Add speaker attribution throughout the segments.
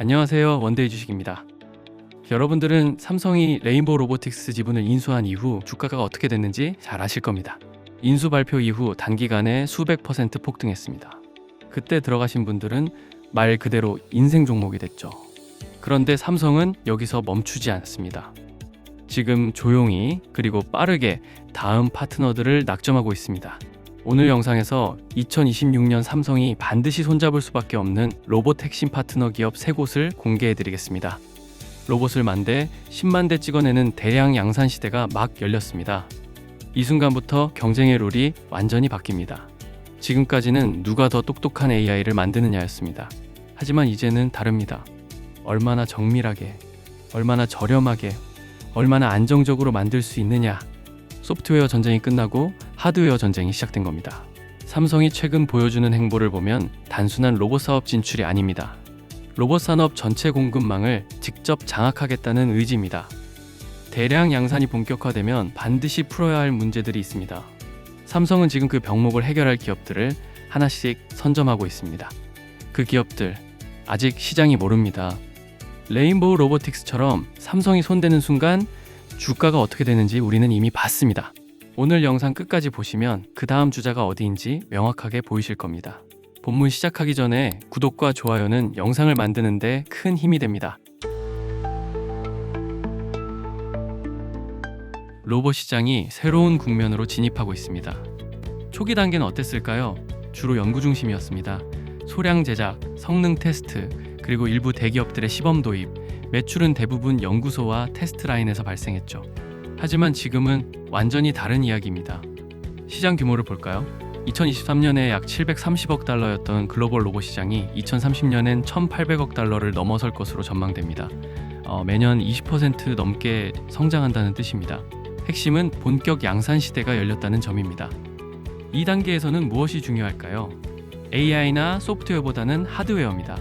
Speaker 1: 안녕하세요. 원데이 주식입니다. 여러분들은 삼성이 레인보우 로보틱스 지분을 인수한 이후 주가가 어떻게 됐는지 잘 아실 겁니다. 인수 발표 이후 단기간에 수백 퍼센트 폭등했습니다. 그때 들어가신 분들은 말 그대로 인생 종목이 됐죠. 그런데 삼성은 여기서 멈추지 않습니다. 지금 조용히 그리고 빠르게 다음 파트너들을 낙점하고 있습니다. 오늘 영상에서 2026년 삼성이 반드시 손잡을 수밖에 없는 로봇 핵심 파트너 기업 3곳을 공개해드리겠습니다. 로봇을 만대 10만 대 찍어내는 대량 양산 시대가 막 열렸습니다. 이 순간부터 경쟁의 룰이 완전히 바뀝니다. 지금까지는 누가 더 똑똑한 AI를 만드느냐였습니다. 하지만 이제는 다릅니다. 얼마나 정밀하게, 얼마나 저렴하게, 얼마나 안정적으로 만들 수 있느냐. 소프트웨어 전쟁이 끝나고 하드웨어 전쟁이 시작된 겁니다. 삼성이 최근 보여주는 행보를 보면 단순한 로봇 사업 진출이 아닙니다. 로봇 산업 전체 공급망을 직접 장악하겠다는 의지입니다. 대량 양산이 본격화되면 반드시 풀어야 할 문제들이 있습니다. 삼성은 지금 그 병목을 해결할 기업들을 하나씩 선점하고 있습니다. 그 기업들 아직 시장이 모릅니다. 레인보우 로보틱스처럼 삼성이 손대는 순간 주가가 어떻게 되는지 우리는 이미 봤습니다. 오늘 영상 끝까지 보시면 그 다음 주자가 어디인지 명확하게 보이실 겁니다. 본문 시작하기 전에 구독과 좋아요는 영상을 만드는 데 큰 힘이 됩니다. 로봇 시장이 새로운 국면으로 진입하고 있습니다. 초기 단계는 어땠을까요? 주로 연구 중심이었습니다. 소량 제작, 성능 테스트, 그리고 일부 대기업들의 시범 도입, 매출은 대부분 연구소와 테스트 라인에서 발생했죠. 하지만 지금은 완전히 다른 이야기입니다. 시장 규모를 볼까요? 2023년에 약 730억 달러였던 글로벌 로봇 시장이 2030년엔 1,800억 달러를 넘어설 것으로 전망됩니다. 매년 20% 넘게 성장한다는 뜻입니다. 핵심은 본격 양산 시대가 열렸다는 점입니다. 이 단계에서는 무엇이 중요할까요? AI나 소프트웨어보다는 하드웨어입니다.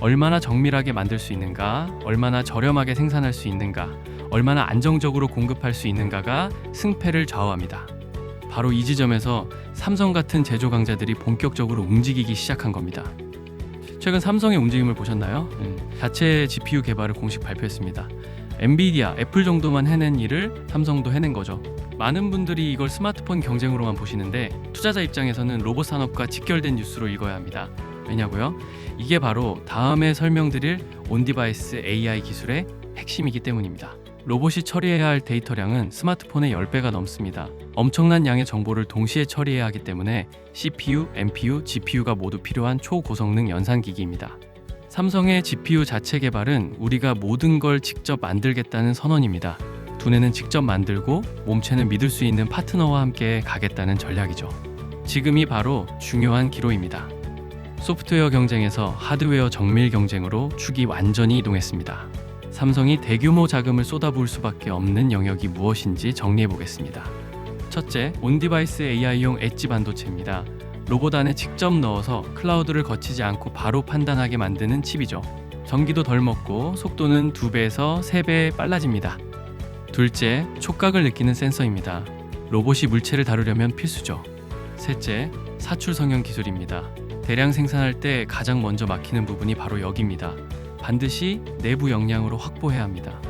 Speaker 1: 얼마나 정밀하게 만들 수 있는가, 얼마나 저렴하게 생산할 수 있는가, 얼마나 안정적으로 공급할 수 있는가가 승패를 좌우합니다. 바로 이 지점에서 삼성 같은 제조 강자들이 본격적으로 움직이기 시작한 겁니다. 최근 삼성의 움직임을 보셨나요? 자체 GPU 개발을 공식 발표했습니다. 엔비디아, 애플 정도만 해낸 일을 삼성도 해낸 거죠. 많은 분들이 이걸 스마트폰 경쟁으로만 보시는데 투자자 입장에서는 로봇 산업과 직결된 뉴스로 읽어야 합니다. 왜냐고요? 이게 바로 다음에 설명드릴 온디바이스 AI 기술의 핵심이기 때문입니다. 로봇이 처리해야 할 데이터량은 스마트폰의 10배가 넘습니다. 엄청난 양의 정보를 동시에 처리해야 하기 때문에 CPU, NPU, GPU가 모두 필요한 초고성능 연산기기입니다. 삼성의 GPU 자체 개발은 우리가 모든 걸 직접 만들겠다는 선언입니다. 두뇌는 직접 만들고 몸체는 믿을 수 있는 파트너와 함께 가겠다는 전략이죠. 지금이 바로 중요한 기로입니다. 소프트웨어 경쟁에서 하드웨어 정밀 경쟁으로 축이 완전히 이동했습니다. 삼성이 대규모 자금을 쏟아부을 수밖에 없는 영역이 무엇인지 정리해 보겠습니다. 첫째, 온디바이스 AI용 엣지 반도체입니다. 로봇 안에 직접 넣어서 클라우드를 거치지 않고 바로 판단하게 만드는 칩이죠. 전기도 덜 먹고 속도는 2배에서 3배 빨라집니다. 둘째, 촉각을 느끼는 센서입니다. 로봇이 물체를 다루려면 필수죠. 셋째, 사출 성형 기술입니다. 대량 생산할 때 가장 먼저 막히는 부분이 바로 여기입니다. 반드시 내부 역량으로 확보해야 합니다.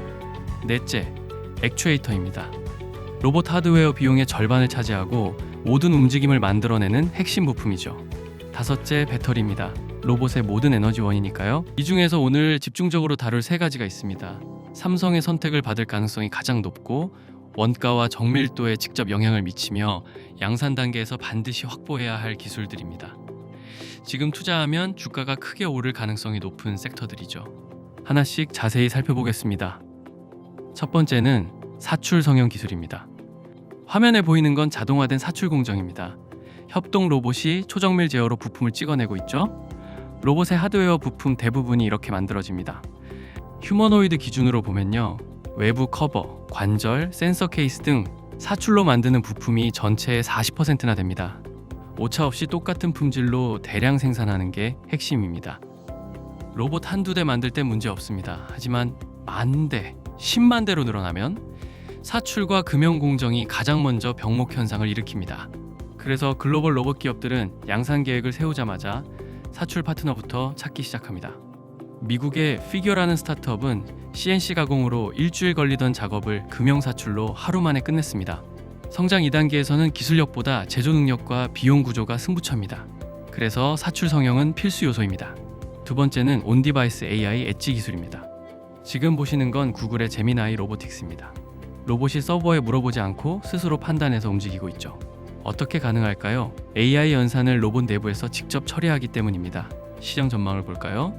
Speaker 1: 넷째, 액추에이터입니다. 로봇 하드웨어 비용의 절반을 차지하고 모든 움직임을 만들어내는 핵심 부품이죠. 다섯째, 배터리입니다. 로봇의 모든 에너지원이니까요. 이 중에서 오늘 집중적으로 다룰 3가지가 있습니다. 삼성의 선택을 받을 가능성이 가장 높고 원가와 정밀도에 직접 영향을 미치며 양산 단계에서 반드시 확보해야 할 기술들입니다. 지금 투자하면 주가가 크게 오를 가능성이 높은 섹터들이죠. 하나씩 자세히 살펴보겠습니다. 첫 번째는 사출 성형 기술입니다. 화면에 보이는 건 자동화된 사출 공정입니다. 협동 로봇이 초정밀 제어로 부품을 찍어내고 있죠. 로봇의 하드웨어 부품 대부분이 이렇게 만들어집니다. 휴머노이드 기준으로 보면요, 외부 커버, 관절, 센서 케이스 등 사출로 만드는 부품이 전체의 40%나 됩니다. 오차 없이 똑같은 품질로 대량 생산하는 게 핵심입니다. 로봇 한두 대 만들 때 문제 없습니다. 하지만 만 대, 10만 대로 늘어나면 사출과 금형 공정이 가장 먼저 병목 현상을 일으킵니다. 그래서 글로벌 로봇 기업들은 양산 계획을 세우자마자 사출 파트너부터 찾기 시작합니다. 미국의 피겨라는 스타트업은 CNC 가공으로 일주일 걸리던 작업을 금형 사출로 하루 만에 끝냈습니다. 성장 2단계에서는 기술력보다 제조 능력과 비용 구조가 승부처입니다. 그래서 사출 성형은 필수 요소입니다. 두 번째는 온디바이스 AI 엣지 기술입니다. 지금 보시는 건 구글의 제미나이 로보틱스입니다. 로봇이 서버에 물어보지 않고 스스로 판단해서 움직이고 있죠. 어떻게 가능할까요? AI 연산을 로봇 내부에서 직접 처리하기 때문입니다. 시장 전망을 볼까요?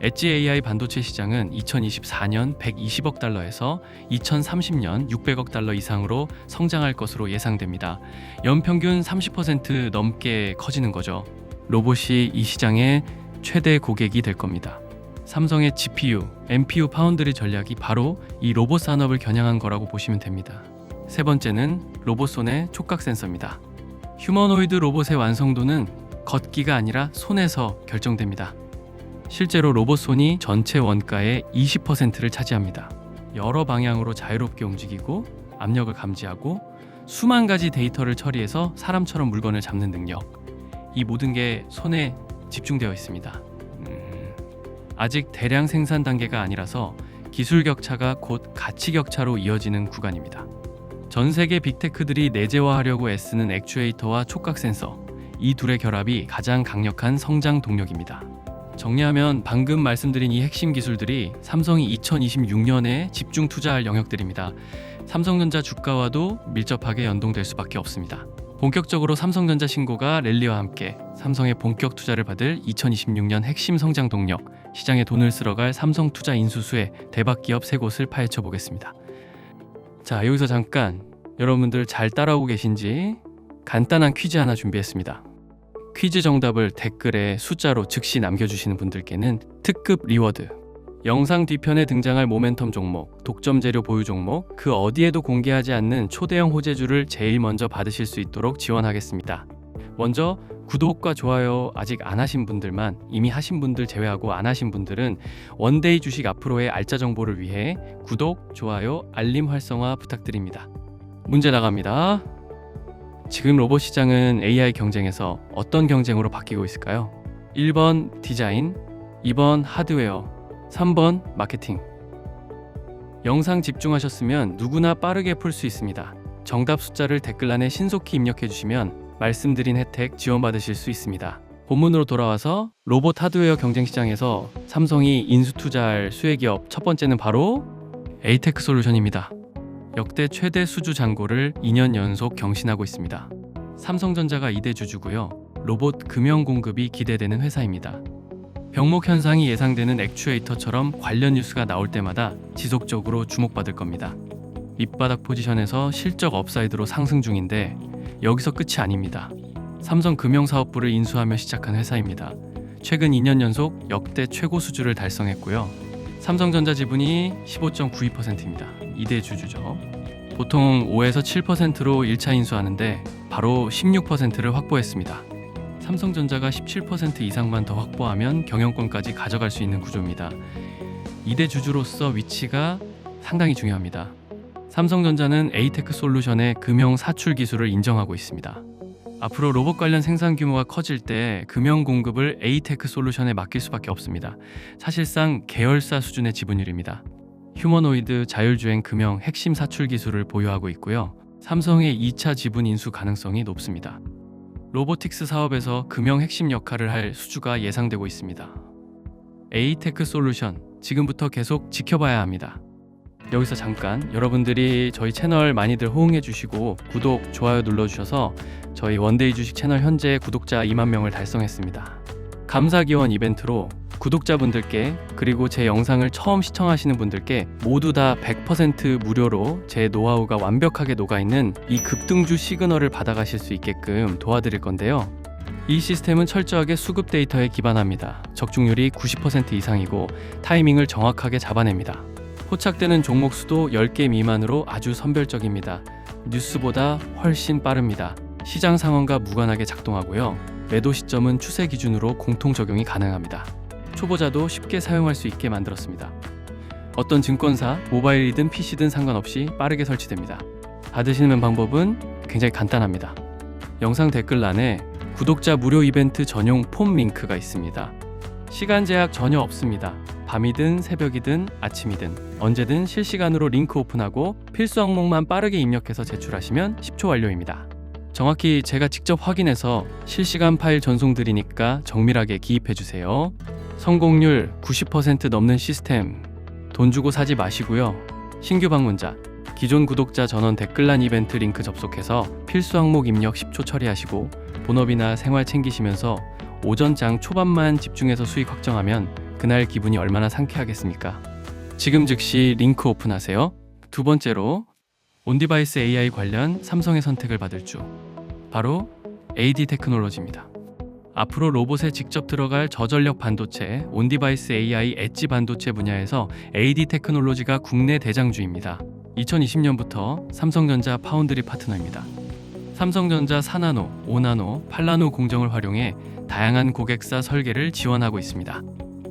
Speaker 1: 엣지 AI 반도체 시장은 2024년 120억 달러에서 2030년 600억 달러 이상으로 성장할 것으로 예상됩니다. 연평균 30% 넘게 커지는 거죠. 로봇이 이 시장의 최대 고객이 될 겁니다. 삼성의 GPU, NPU 파운드리 전략이 바로 이 로봇 산업을 겨냥한 거라고 보시면 됩니다. 세 번째는 로봇 손의 촉각 센서입니다. 휴머노이드 로봇의 완성도는 걷기가 아니라 손에서 결정됩니다. 실제로 로봇 손이 전체 원가의 20%를 차지합니다. 여러 방향으로 자유롭게 움직이고 압력을 감지하고 수만 가지 데이터를 처리해서 사람처럼 물건을 잡는 능력. 이 모든 게 손에 집중되어 있습니다. 아직 대량 생산 단계가 아니라서 기술 격차가 곧 가치 격차로 이어지는 구간입니다. 전 세계 빅테크들이 내재화하려고 애쓰는 액추에이터와 촉각 센서, 이 둘의 결합이 가장 강력한 성장 동력입니다. 정리하면 방금 말씀드린 이 핵심 기술들이 삼성이 2026년에 집중 투자할 영역들입니다. 삼성전자 주가와도 밀접하게 연동될 수밖에 없습니다. 본격적으로 삼성전자 신고가 랠리와 함께 삼성의 본격 투자를 받을 2026년 핵심 성장 동력, 시장에 돈을 쓸어갈 삼성 투자 인수수의 대박 기업 3곳을 파헤쳐 보겠습니다. 자, 여기서 잠깐 여러분들 잘 따라오고 계신지 간단한 퀴즈 하나 준비했습니다. 퀴즈 정답을 댓글에 숫자로 즉시 남겨주시는 분들께는 특급 리워드, 영상 뒤편에 등장할 모멘텀 종목, 독점 재료 보유 종목, 그 어디에도 공개하지 않는 초대형 호재주를 제일 먼저 받으실 수 있도록 지원하겠습니다. 먼저 구독과 좋아요 아직 안 하신 분들만, 이미 하신 분들 제외하고 안 하신 분들은 원데이 주식 앞으로의 알짜 정보를 위해 구독, 좋아요, 알림 활성화 부탁드립니다. 문제 나갑니다. 지금 로봇 시장은 AI 경쟁에서 어떤 경쟁으로 바뀌고 있을까요? 1번 디자인, 2번 하드웨어, 3번 마케팅. 영상 집중하셨으면 누구나 빠르게 풀 수 있습니다. 정답 숫자를 댓글란에 신속히 입력해 주시면 말씀드린 혜택 지원받으실 수 있습니다. 본문으로 돌아와서 로봇 하드웨어 경쟁 시장에서 삼성이 인수 투자할 수혜기업 첫 번째는 바로 에이테크 솔루션입니다. 역대 최대 수주 잔고를 2년 연속 경신하고 있습니다. 삼성전자가 2대 주주고요. 로봇 금형 공급이 기대되는 회사입니다. 병목 현상이 예상되는 액추에이터처럼 관련 뉴스가 나올 때마다 지속적으로 주목받을 겁니다. 밑바닥 포지션에서 실적 업사이드로 상승 중인데 여기서 끝이 아닙니다. 삼성 금형사업부를 인수하며 시작한 회사입니다. 최근 2년 연속 역대 최고 수주를 달성했고요. 삼성전자 지분이 15.92%입니다. 2대 주주죠. 보통 5에서 7%로 1차 인수하는데 바로 16%를 확보했습니다. 삼성전자가 17% 이상만 더 확보하면 경영권까지 가져갈 수 있는 구조입니다. 2대 주주로서 위치가 상당히 중요합니다. 삼성전자는 에이테크 솔루션의 금형 사출 기술을 인정하고 있습니다. 앞으로 로봇 관련 생산 규모가 커질 때 금형 공급을 에이테크 솔루션에 맡길 수밖에 없습니다. 사실상 계열사 수준의 지분율입니다. 휴머노이드 자율주행 금형 핵심 사출 기술을 보유하고 있고요. 삼성의 2차 지분 인수 가능성이 높습니다. 로보틱스 사업에서 금형 핵심 역할을 할 수주가 예상되고 있습니다. 에이테크 솔루션, 지금부터 계속 지켜봐야 합니다. 여기서 잠깐, 여러분들이 저희 채널 많이들 호응해 주시고 구독, 좋아요 눌러주셔서 저희 원데이 주식 채널 현재 구독자 2만 명을 달성했습니다. 감사 기원 이벤트로 구독자분들께, 그리고 제 영상을 처음 시청하시는 분들께 모두 다 100% 무료로 제 노하우가 완벽하게 녹아있는 이 급등주 시그널을 받아가실 수 있게끔 도와드릴 건데요. 이 시스템은 철저하게 수급 데이터에 기반합니다. 적중률이 90% 이상이고 타이밍을 정확하게 잡아냅니다. 포착되는 종목 수도 10개 미만으로 아주 선별적입니다. 뉴스보다 훨씬 빠릅니다. 시장 상황과 무관하게 작동하고요. 매도 시점은 추세 기준으로 공통 적용이 가능합니다. 초보자도 쉽게 사용할 수 있게 만들었습니다. 어떤 증권사, 모바일이든 PC든 상관없이 빠르게 설치됩니다. 받으시는 방법은 굉장히 간단합니다. 영상 댓글란에 구독자 무료 이벤트 전용 폼 링크가 있습니다. 시간 제약 전혀 없습니다. 밤이든 새벽이든 아침이든 언제든 실시간으로 링크 오픈하고 필수 항목만 빠르게 입력해서 제출하시면 10초 완료입니다. 정확히 제가 직접 확인해서 실시간 파일 전송 드리니까 정밀하게 기입해주세요. 성공률 90% 넘는 시스템, 돈 주고 사지 마시고요. 신규 방문자, 기존 구독자 전원 댓글란 이벤트 링크 접속해서 필수 항목 입력 10초 처리하시고 본업이나 생활 챙기시면서 오전장 초반만 집중해서 수익 확정하면 그날 기분이 얼마나 상쾌하겠습니까? 지금 즉시 링크 오픈하세요. 두 번째로 온디바이스 AI 관련 삼성의 선택을 받을 주, 바로 AD 테크놀로지입니다. 앞으로 로봇에 직접 들어갈 저전력 반도체, 온디바이스 AI 엣지 반도체 분야에서 AD 테크놀로지가 국내 대장주입니다. 2020년부터 삼성전자 파운드리 파트너입니다. 삼성전자 4나노, 5나노, 8나노 공정을 활용해 다양한 고객사 설계를 지원하고 있습니다.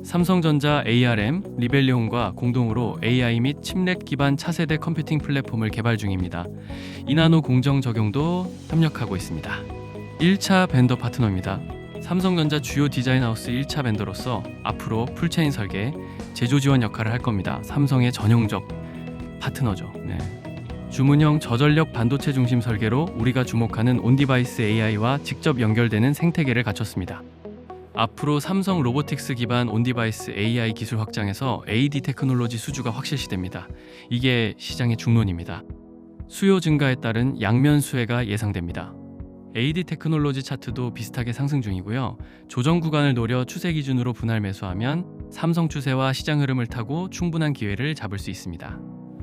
Speaker 1: 삼성전자 ARM, 리벨리온과 공동으로 AI 및 칩넷 기반 차세대 컴퓨팅 플랫폼을 개발 중입니다. 2나노 공정 적용도 협력하고 있습니다. 1차 벤더 파트너입니다. 삼성전자 주요 디자인 하우스 1차 벤더로서 앞으로 풀체인 설계, 제조 지원 역할을 할 겁니다. 삼성의 전형적 파트너죠. 주문형 저전력 반도체 중심 설계로 우리가 주목하는 온디바이스 AI와 직접 연결되는 생태계를 갖췄습니다. 앞으로 삼성 로보틱스 기반 온디바이스 AI 기술 확장에서 AD 테크놀로지 수주가 확실시됩니다. 이게 시장의 중론입니다. 수요 증가에 따른 양면 수혜가 예상됩니다. AD 테크놀로지 차트도 비슷하게 상승 중이고요. 조정 구간을 노려 추세 기준으로 분할 매수하면 삼성 추세와 시장 흐름을 타고 충분한 기회를 잡을 수 있습니다.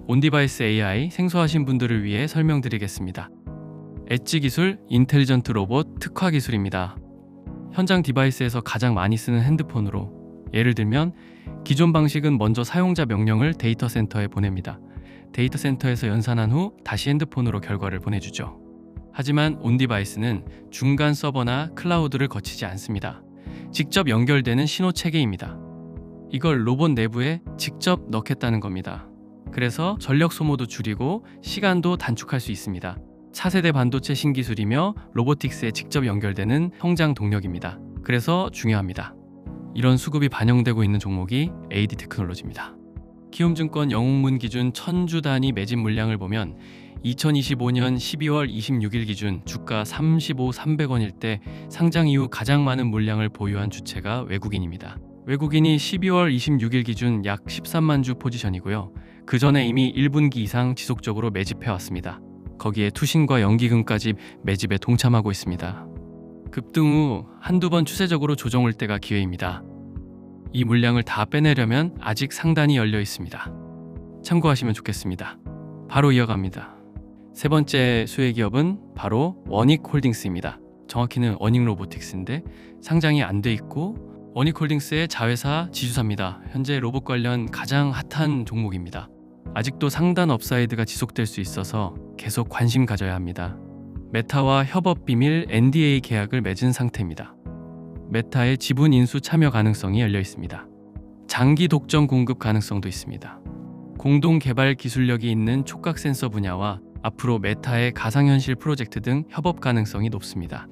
Speaker 1: 온디바이스 AI 생소하신 분들을 위해 설명드리겠습니다. 엣지 기술, 인텔리전트 로봇 특화 기술입니다. 현장 디바이스에서 가장 많이 쓰는 핸드폰으로, 예를 들면 기존 방식은 먼저 사용자 명령을 데이터 센터에 보냅니다. 데이터 센터에서 연산한 후 다시 핸드폰으로 결과를 보내주죠. 하지만 온디바이스는 중간 서버나 클라우드를 거치지 않습니다. 직접 연결되는 신호 체계입니다. 이걸 로봇 내부에 직접 넣겠다는 겁니다. 그래서 전력 소모도 줄이고 시간도 단축할 수 있습니다. 차세대 반도체 신기술이며 로보틱스에 직접 연결되는 성장 동력입니다. 그래서 중요합니다. 이런 수급이 반영되고 있는 종목이 AD 테크놀로지입니다. 키움증권 영웅문 기준 1000주 단위 매집 물량을 보면 2025년 12월 26일 기준 주가 35,300원일 때 상장 이후 가장 많은 물량을 보유한 주체가 외국인입니다. 외국인이 12월 26일 기준 약 13만 주 포지션이고요. 그 전에 이미 1분기 이상 지속적으로 매집해왔습니다. 거기에 투신과 연기금까지 매집에 동참하고 있습니다. 급등 후 한두 번 추세적으로 조정 올 때가 기회입니다. 이 물량을 다 빼내려면 아직 상단이 열려 있습니다. 참고하시면 좋겠습니다. 바로 이어갑니다. 세 번째 수혜 기업은 바로 원익홀딩스입니다. 정확히는 원익로보틱스인데 상장이 안 돼 있고 원익홀딩스의 자회사 지주사입니다. 현재 로봇 관련 가장 핫한 종목입니다. 아직도 상단 업사이드가 지속될 수 있어서 계속 관심 가져야 합니다. 메타와 협업 비밀 NDA 계약을 맺은 상태입니다. 메타의 지분 인수 참여 가능성이 열려 있습니다. 장기 독점 공급 가능성도 있습니다. 공동 개발 기술력이 있는 촉각 센서 분야와 앞으로 메타의 가상현실 프로젝트 등 협업 가능성이 높습니다.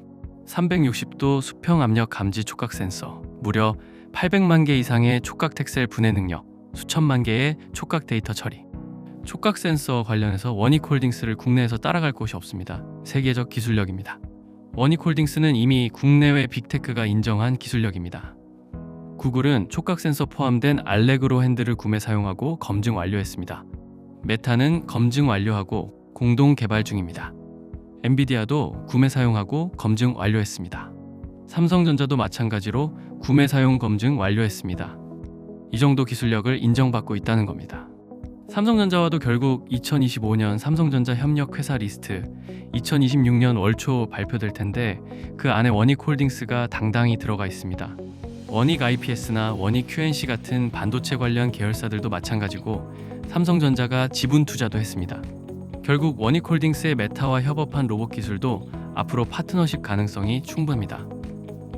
Speaker 1: 360도 수평 압력 감지 촉각 센서, 무려 800만 개 이상의 촉각 텍셀 분해 능력, 수천만 개의 촉각 데이터 처리. 촉각 센서 관련해서 원익홀딩스를 국내에서 따라갈 곳이 없습니다. 세계적 기술력입니다. 원익홀딩스는 이미 국내외 빅테크가 인정한 기술력입니다. 구글은 촉각 센서 포함된 알레그로 핸들을 구매 사용하고 검증 완료했습니다. 메타는 검증 완료하고 공동 개발 중입니다. 엔비디아도 구매 사용하고 검증 완료했습니다. 삼성전자도 마찬가지로 구매 사용 검증 완료했습니다. 이 정도 기술력을 인정받고 있다는 겁니다. 삼성전자와도 결국 2025년 삼성전자 협력 회사 리스트 2026년 월초 발표될 텐데 그 안에 원익홀딩스가 당당히 들어가 있습니다. 원익 IPS나 원익 QNC 같은 반도체 관련 계열사들도 마찬가지고 삼성전자가 지분 투자도 했습니다. 결국 원익홀딩스의 메타와 협업한 로봇 기술도 앞으로 파트너십 가능성이 충분합니다.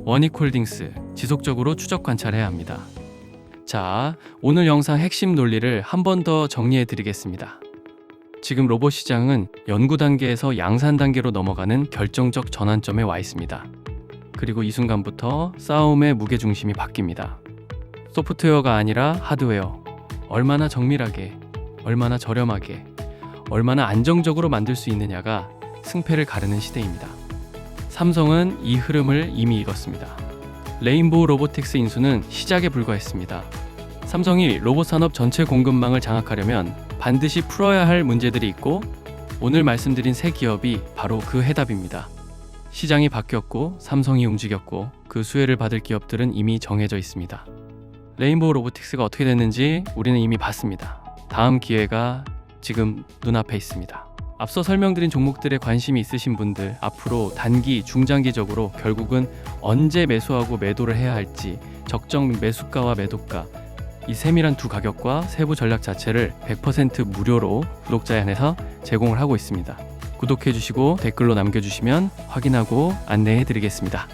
Speaker 1: 원익홀딩스 지속적으로 추적 관찰해야 합니다. 자, 오늘 영상 핵심 논리를 한 번 더 정리해 드리겠습니다. 지금 로봇 시장은 연구 단계에서 양산 단계로 넘어가는 결정적 전환점에 와 있습니다. 그리고 이 순간부터 싸움의 무게중심이 바뀝니다. 소프트웨어가 아니라 하드웨어. 얼마나 정밀하게, 얼마나 저렴하게, 얼마나 안정적으로 만들 수 있느냐가 승패를 가르는 시대입니다. 삼성은 이 흐름을 이미 읽었습니다. 레인보우 로보틱스 인수는 시작에 불과했습니다. 삼성이 로봇 산업 전체 공급망을 장악하려면 반드시 풀어야 할 문제들이 있고, 오늘 말씀드린 세 기업이 바로 그 해답입니다. 시장이 바뀌었고 삼성이 움직였고 그 수혜를 받을 기업들은 이미 정해져 있습니다. 레인보우 로보틱스가 어떻게 됐는지 우리는 이미 봤습니다. 다음 기회가 지금 눈앞에 있습니다. 앞서 설명드린 종목들에 관심이 있으신 분들, 앞으로 단기, 중장기적으로 결국은 언제 매수하고 매도를 해야 할지, 적정 매수가와 매도가, 이 세밀한 두 가격과 세부 전략 자체를 100% 무료로 구독자에 한해서 제공을 하고 있습니다. 구독해주시고 댓글로 남겨주시면 확인하고 안내해드리겠습니다.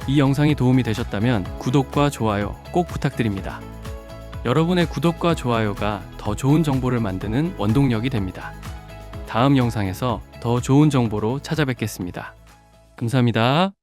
Speaker 1: 이 영상이 도움이 되셨다면 구독과 좋아요 꼭 부탁드립니다. 여러분의 구독과 좋아요가 더 좋은 정보를 만드는 원동력이 됩니다. 다음 영상에서 더 좋은 정보로 찾아뵙겠습니다. 감사합니다.